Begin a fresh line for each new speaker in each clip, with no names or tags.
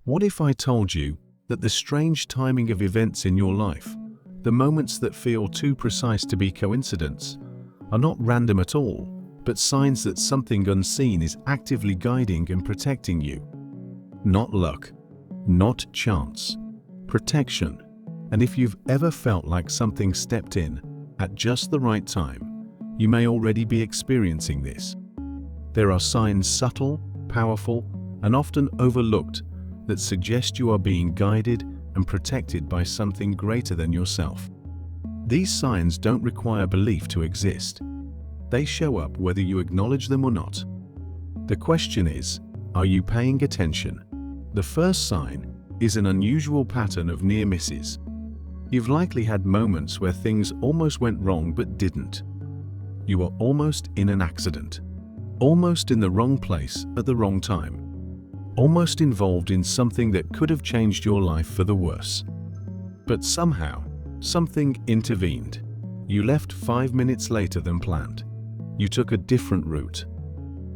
What if I told you that the strange timing of events in your life, the moments that feel too precise to be coincidence, are not random at all, but signs that something unseen is actively guiding and protecting you? Not luck, not chance, protection. And if you've ever felt like something stepped in at just the right time, you may already be experiencing this. There are signs, subtle, powerful, and often overlooked, that suggest you are being guided and protected by something greater than yourself. These signs don't require belief to exist. They show up whether you acknowledge them or not. The question is, are you paying attention? The first sign is an unusual pattern of near misses. You've likely had moments where things almost went wrong but didn't. You were almost in an accident, almost in the wrong place at the wrong time, almost involved in something that could have changed your life for the worse. But somehow, something intervened. You left 5 minutes later than planned. You took a different route.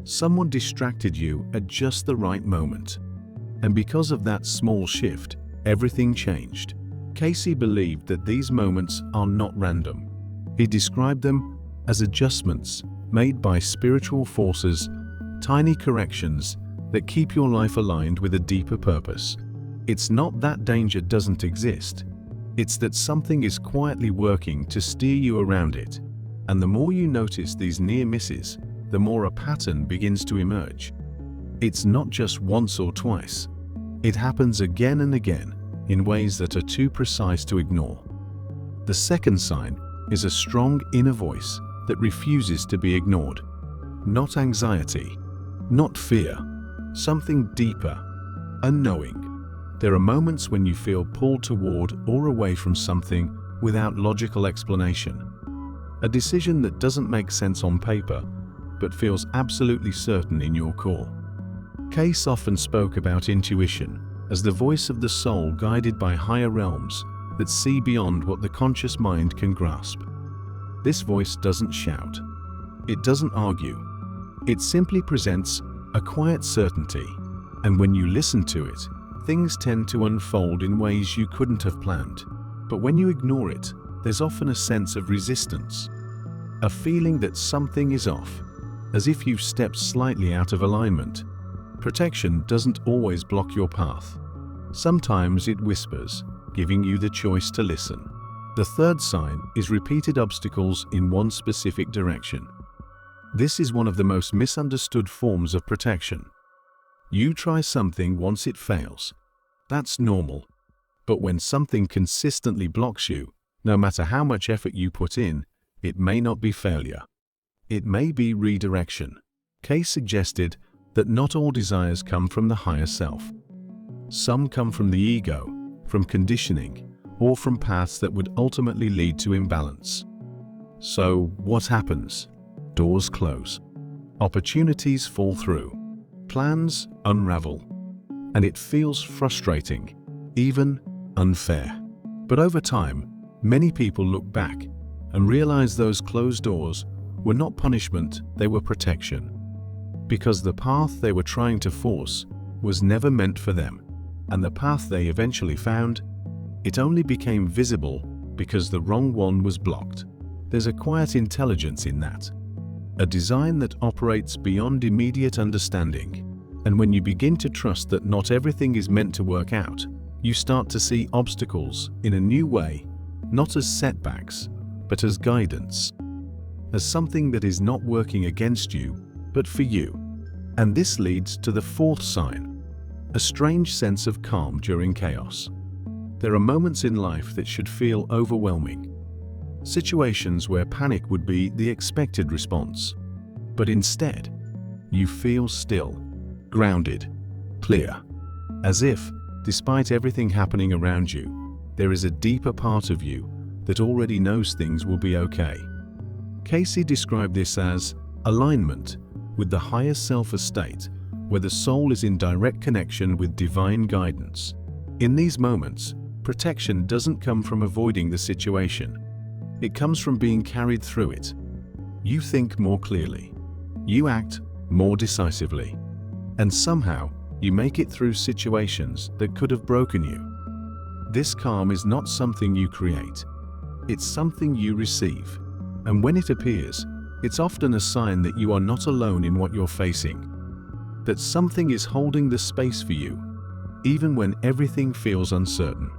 Someone distracted you at just the right moment. And because of that small shift, everything changed. Cayce believed that these moments are not random. He described them as adjustments made by spiritual forces, tiny corrections that keep your life aligned with a deeper purpose. It's not that danger doesn't exist. It's that something is quietly working to steer you around it. And the more you notice these near misses, the more a pattern begins to emerge. It's not just once or twice. It happens again and again in ways that are too precise to ignore. The second sign is a strong inner voice that refuses to be ignored. Not anxiety, not fear, something deeper, a knowing. There are moments when you feel pulled toward or away from something without logical explanation. A decision that doesn't make sense on paper, but feels absolutely certain in your core. Cayce often spoke about intuition as the voice of the soul guided by higher realms that see beyond what the conscious mind can grasp. This voice doesn't shout. It doesn't argue. It simply presents a quiet certainty, and when you listen to it, things tend to unfold in ways you couldn't have planned. But when you ignore it, there's often a sense of resistance, a feeling that something is off, as if you've stepped slightly out of alignment. Protection doesn't always block your path. Sometimes it whispers, giving you the choice to listen. The third sign is repeated obstacles in one specific direction. This is one of the most misunderstood forms of protection. You try something once it fails. That's normal. But when something consistently blocks you, no matter how much effort you put in, it may not be failure. It may be redirection. Cayce suggested that not all desires come from the higher self. Some come from the ego, from conditioning, or from paths that would ultimately lead to imbalance. So, what happens? Doors close. Opportunities fall through. Plans unravel. And it feels frustrating, even unfair. But over time, many people look back and realize those closed doors were not punishment, they were protection. Because the path they were trying to force was never meant for them, and the path they eventually found, it only became visible because the wrong one was blocked. There's a quiet intelligence in that, a design that operates beyond immediate understanding. And when you begin to trust that not everything is meant to work out, you start to see obstacles in a new way, not as setbacks, but as guidance, as something that is not working against you, but for you. And this leads to the fourth sign, a strange sense of calm during chaos. There are moments in life that should feel overwhelming, situations where panic would be the expected response. But instead, you feel still, grounded, clear, as if, despite everything happening around you, there is a deeper part of you that already knows things will be okay. Cayce described this as alignment with the higher self state, where the soul is in direct connection with divine guidance. In these moments, protection doesn't come from avoiding the situation. It comes from being carried through it. You think more clearly. You act more decisively. And somehow, You make it through situations that could have broken you. This calm is not something you create. It's something you receive. And when it appears, it's often a sign that you are not alone in what you're facing. That something is holding the space for you, even when everything feels uncertain.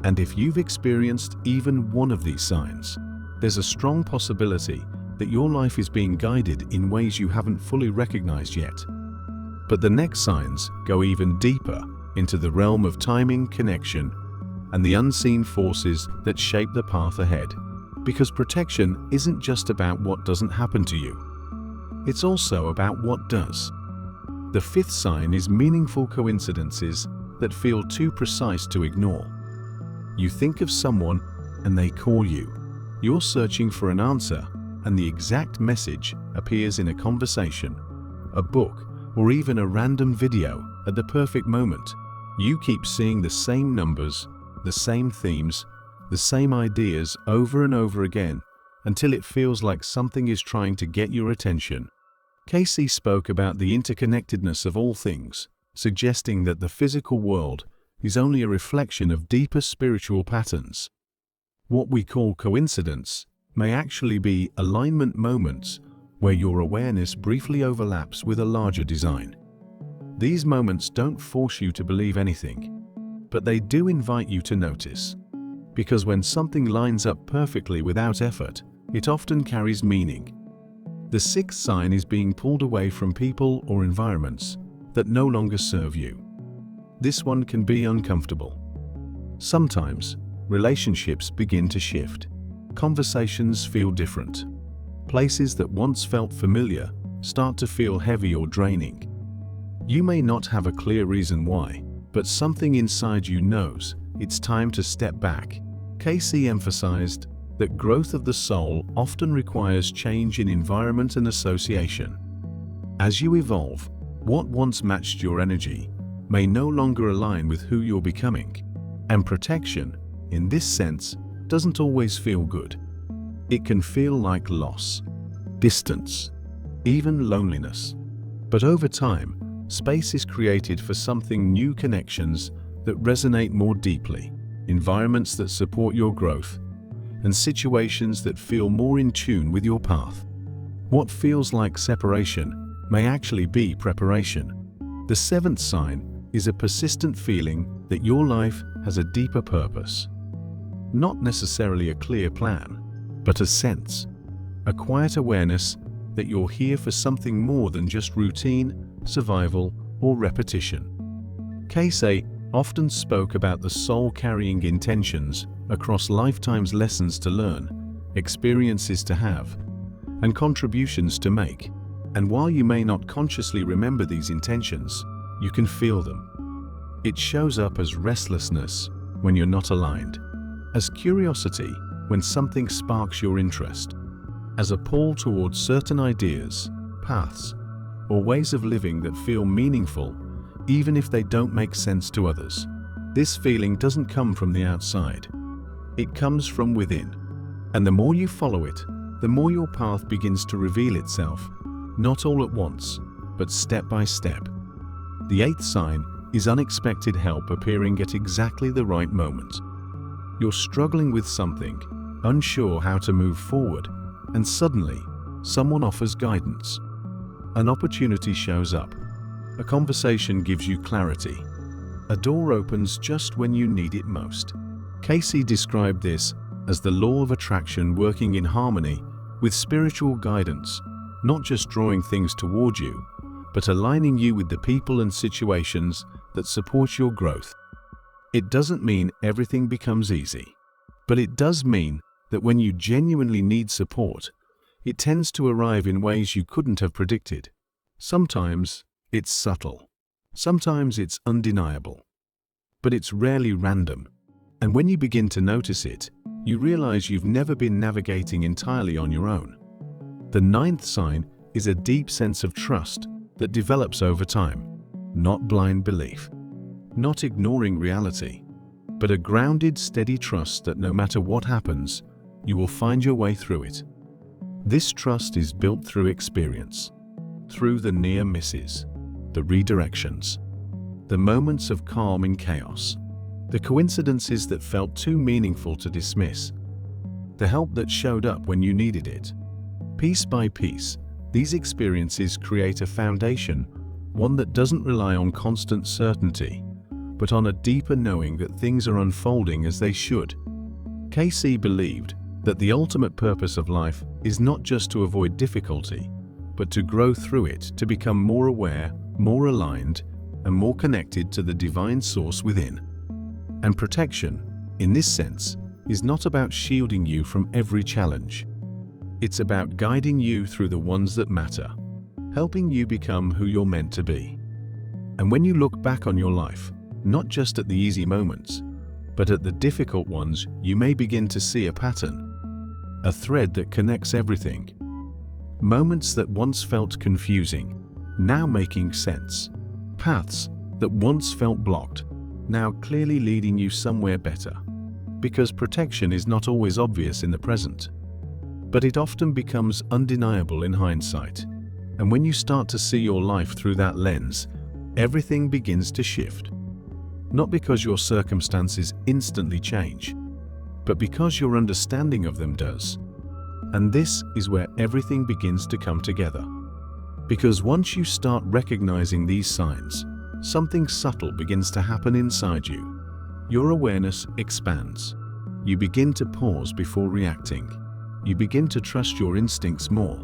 And if you've experienced even one of these signs, there's a strong possibility that your life is being guided in ways you haven't fully recognized yet. But the next signs go even deeper into the realm of timing, connection, and the unseen forces that shape the path ahead. Because protection isn't just about what doesn't happen to you. It's also about what does. The fifth sign is meaningful coincidences that feel too precise to ignore. You think of someone and they call you. You're searching for an answer, and the exact message appears in a conversation, a book, or even a random video at the perfect moment. You keep seeing the same numbers, the same themes, the same ideas over and over again until it feels like something is trying to get your attention. Cayce spoke about the interconnectedness of all things, suggesting that the physical world is only a reflection of deeper spiritual patterns. What we call coincidence may actually be alignment moments where your awareness briefly overlaps with a larger design. These moments don't force you to believe anything, but they do invite you to notice. Because when something lines up perfectly without effort, it often carries meaning. The sixth sign is being pulled away from people or environments that no longer serve you. This one can be uncomfortable. Sometimes, relationships begin to shift. Conversations feel different. Places that once felt familiar start to feel heavy or draining. You may not have a clear reason why, but something inside you knows it's time to step back. Cayce emphasized that growth of the soul often requires change in environment and association. As you evolve, what once matched your energy may no longer align with who you're becoming. And protection, in this sense, doesn't always feel good. It can feel like loss, distance, even loneliness. But over time, space is created for something new, connections that resonate more deeply, environments that support your growth, and situations that feel more in tune with your path. What feels like separation may actually be preparation. The seventh sign is a persistent feeling that your life has a deeper purpose. Not necessarily a clear plan, but a sense, a quiet awareness that you're here for something more than just routine, survival, or repetition. Cayce often spoke about the soul carrying intentions across lifetimes, lessons to learn, experiences to have, and contributions to make. And while you may not consciously remember these intentions, you can feel them. It shows up as restlessness when you're not aligned, as curiosity when something sparks your interest, as a pull towards certain ideas, paths, or ways of living that feel meaningful even if they don't make sense to others. This feeling doesn't come from the outside. It comes from within. And the more you follow it, the more your path begins to reveal itself, not all at once, but step by step. The eighth sign is unexpected help appearing at exactly the right moment. You're struggling with something, unsure how to move forward, and suddenly, someone offers guidance. An opportunity shows up. A conversation gives you clarity. A door opens just when you need it most. Cayce described this as the law of attraction working in harmony with spiritual guidance, not just drawing things toward you, but aligning you with the people and situations that support your growth. It doesn't mean everything becomes easy, but it does mean that when you genuinely need support, it tends to arrive in ways you couldn't have predicted. Sometimes it's subtle, sometimes it's undeniable, but it's rarely random. And when you begin to notice it, you realize you've never been navigating entirely on your own. The ninth sign is a deep sense of trust that develops over time, not blind belief, not ignoring reality, but a grounded, steady trust that no matter what happens, you will find your way through it. This trust is built through experience, through the near misses, the redirections, the moments of calm in chaos, the coincidences that felt too meaningful to dismiss, the help that showed up when you needed it. Piece by piece, these experiences create a foundation, one that doesn't rely on constant certainty, but on a deeper knowing that things are unfolding as they should. Cayce believed that the ultimate purpose of life is not just to avoid difficulty, but to grow through it, to become more aware, more aligned, and more connected to the divine source within. And protection, in this sense, is not about shielding you from every challenge. It's about guiding you through the ones that matter, helping you become who you're meant to be. And when you look back on your life, not just at the easy moments, but at the difficult ones, you may begin to see a pattern, a thread that connects everything. Moments that once felt confusing, now making sense. Paths that once felt blocked, now clearly leading you somewhere better. Because protection is not always obvious in the present, but it often becomes undeniable in hindsight. And when you start to see your life through that lens, everything begins to shift. Not because your circumstances instantly change, but because your understanding of them does. And this is where everything begins to come together. Because once you start recognizing these signs, something subtle begins to happen inside you. Your awareness expands. You begin to pause before reacting. You begin to trust your instincts more.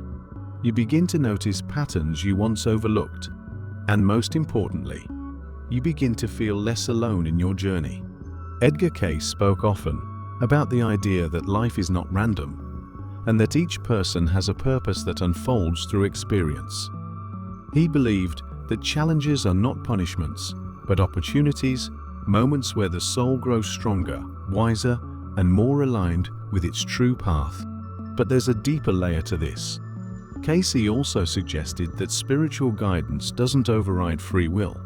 You begin to notice patterns you once overlooked. And most importantly, you begin to feel less alone in your journey. Edgar Cayce spoke often about the idea that life is not random, and that each person has a purpose that unfolds through experience. He believed that challenges are not punishments, but opportunities, moments where the soul grows stronger, wiser, and more aligned with its true path. But there's a deeper layer to this. Cayce also suggested that spiritual guidance doesn't override free will.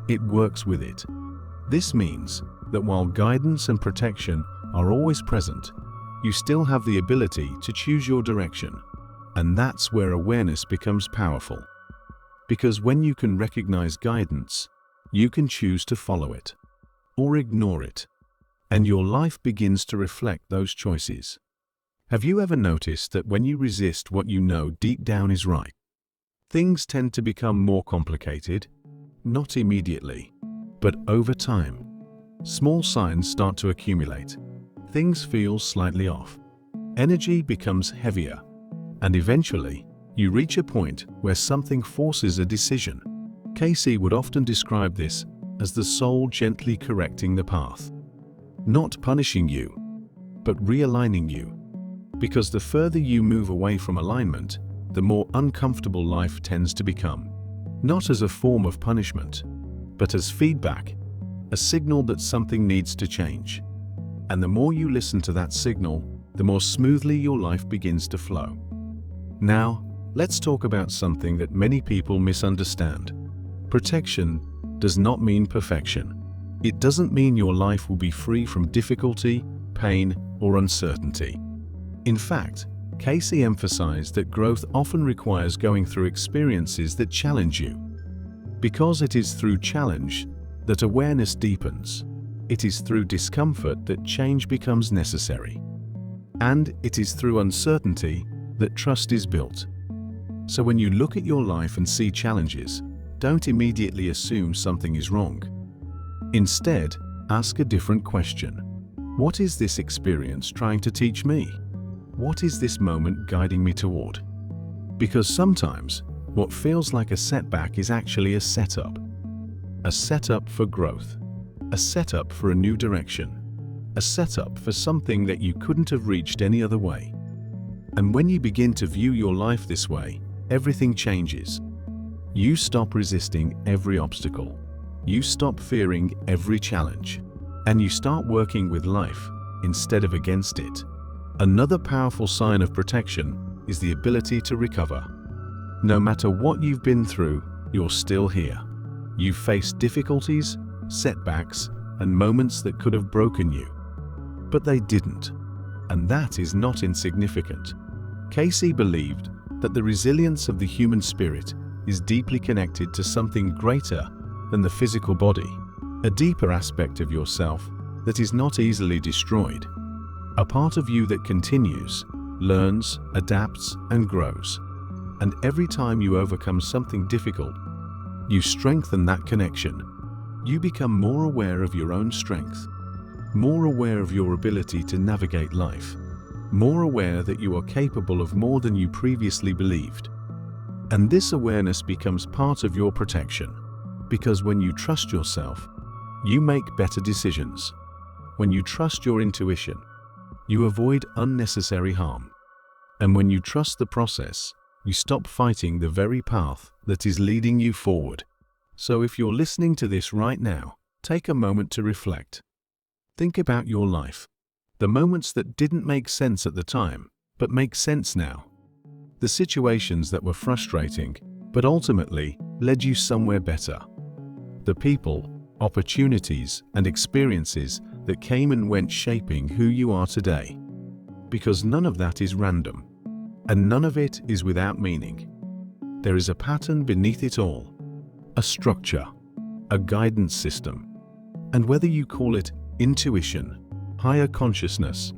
It works with it. This means that while guidance and protection are always present, you still have the ability to choose your direction. And that's where awareness becomes powerful. Because when you can recognize guidance, you can choose to follow it or ignore it. And your life begins to reflect those choices. Have you ever noticed that when you resist what you know deep down is right, things tend to become more complicated? Not immediately, but over time. Small signs start to accumulate. Things feel slightly off. Energy becomes heavier. And eventually, you reach a point where something forces a decision. Cayce would often describe this as the soul gently correcting the path. Not punishing you, but realigning you. Because the further you move away from alignment, the more uncomfortable life tends to become. Not as a form of punishment, but as feedback, a signal that something needs to change. And the more you listen to that signal, the more smoothly your life begins to flow. Now, let's talk about something that many people misunderstand. Protection does not mean perfection. It doesn't mean your life will be free from difficulty, pain, or uncertainty. In fact, Cayce emphasized that growth often requires going through experiences that challenge you. Because it is through challenge that awareness deepens. It is through discomfort that change becomes necessary. And it is through uncertainty that trust is built. So when you look at your life and see challenges, don't immediately assume something is wrong. Instead, ask a different question. What is this experience trying to teach me? What is this moment guiding me toward? Because sometimes, what feels like a setback is actually a setup. A setup for growth. A setup for a new direction. A setup for something that you couldn't have reached any other way. And when you begin to view your life this way, everything changes. You stop resisting every obstacle. You stop fearing every challenge. And you start working with life instead of against it. Another powerful sign of protection is the ability to recover. No matter what you've been through, you're still here. You've faced difficulties, setbacks, and moments that could have broken you. But they didn't. And that is not insignificant. Cayce believed that the resilience of the human spirit is deeply connected to something greater than the physical body, a deeper aspect of yourself that is not easily destroyed, a part of you that continues, learns, adapts, and grows. And every time you overcome something difficult, you strengthen that connection. You become more aware of your own strength, more aware of your ability to navigate life, more aware that you are capable of more than you previously believed. And this awareness becomes part of your protection, because when you trust yourself, you make better decisions. When you trust your intuition, you avoid unnecessary harm. And when you trust the process, you stop fighting the very path that is leading you forward. So if you're listening to this right now, take a moment to reflect. Think about your life, the moments that didn't make sense at the time, but make sense now. The situations that were frustrating, but ultimately led you somewhere better. The people, opportunities, and experiences that came and went shaping who you are today. Because none of that is random, and none of it is without meaning. There is a pattern beneath it all, a structure, a guidance system. And whether you call it intuition, higher consciousness,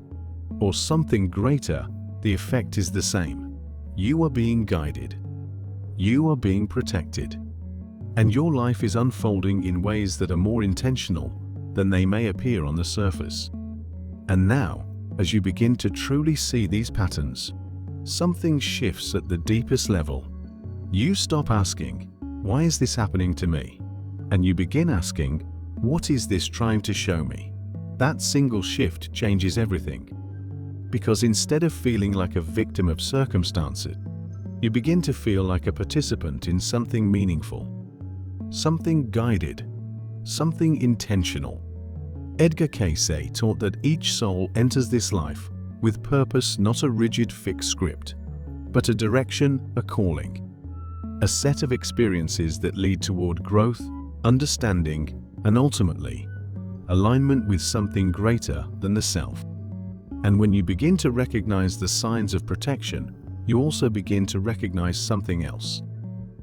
or something greater, the effect is the same. You are being guided. You are being protected. And your life is unfolding in ways that are more intentional than they may appear on the surface. And now, as you begin to truly see these patterns, something shifts at the deepest level. You stop asking, "Why is this happening to me?" And you begin asking, "What is this trying to show me?" That single shift changes everything. Because instead of feeling like a victim of circumstances, you begin to feel like a participant in something meaningful, something guided, something intentional. Edgar Cayce taught that each soul enters this life with purpose, not a rigid fixed script, but a direction, a calling, a set of experiences that lead toward growth, understanding, and ultimately, alignment with something greater than the self. And when you begin to recognize the signs of protection, you also begin to recognize something else.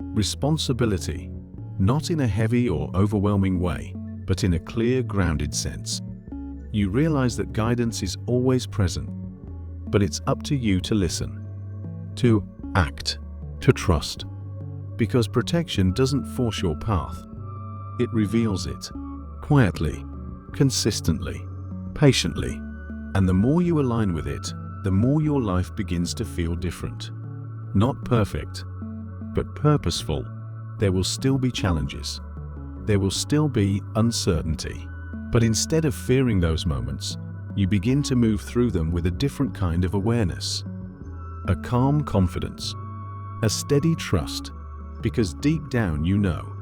Responsibility, not in a heavy or overwhelming way, but in a clear, grounded sense. You realize that guidance is always present, but it's up to you to listen, to act, to trust. Because protection doesn't force your path. It reveals it, quietly, consistently, patiently. And the more you align with it, the more your life begins to feel different. Not perfect, but purposeful. There will still be challenges. There will still be uncertainty. But instead of fearing those moments, you begin to move through them with a different kind of awareness. A calm confidence, a steady trust, because deep down you know,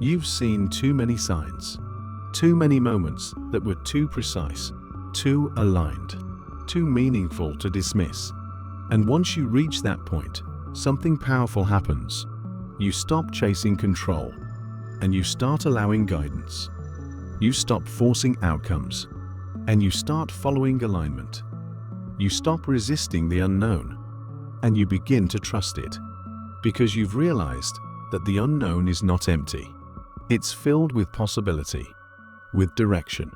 you've seen too many signs, too many moments that were too precise, too aligned, too meaningful to dismiss. And once you reach that point, something powerful happens. You stop chasing control, and you start allowing guidance. You stop forcing outcomes, and you start following alignment. You stop resisting the unknown, and you begin to trust it, because you've realized that the unknown is not empty. It's filled with possibility, with direction,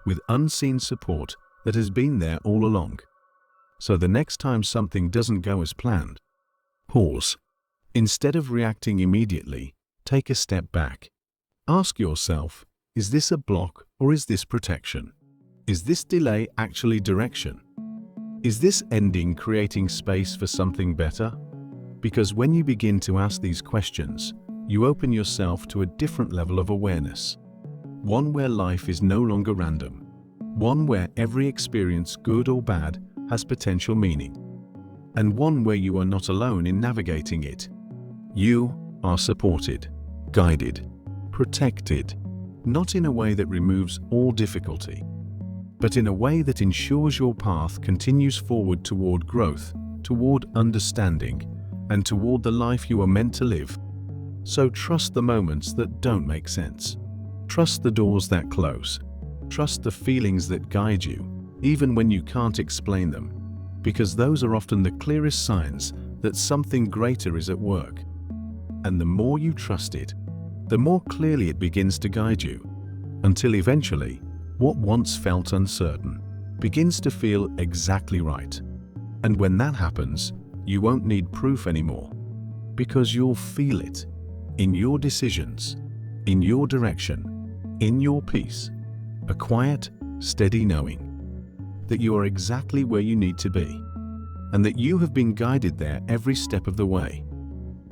with unseen support that has been there all along. So the next time something doesn't go as planned, pause. Instead of reacting immediately, take a step back. Ask yourself, is this a block or is this protection? Is this delay actually direction? Is this ending creating space for something better? Because when you begin to ask these questions, you open yourself to a different level of awareness. One where life is no longer random. One where every experience, good or bad, has potential meaning. And one where you are not alone in navigating it. You are supported, guided, protected, not in a way that removes all difficulty, but in a way that ensures your path continues forward toward growth, toward understanding, and toward the life you are meant to live. So trust the moments that don't make sense. Trust the doors that close. Trust the feelings that guide you, even when you can't explain them, because those are often the clearest signs that something greater is at work. And the more you trust it, the more clearly it begins to guide you, until eventually, what once felt uncertain begins to feel exactly right. And when that happens, you won't need proof anymore, because you'll feel it in your decisions, in your direction, in your peace, a quiet, steady knowing that you are exactly where you need to be, and that you have been guided there every step of the way.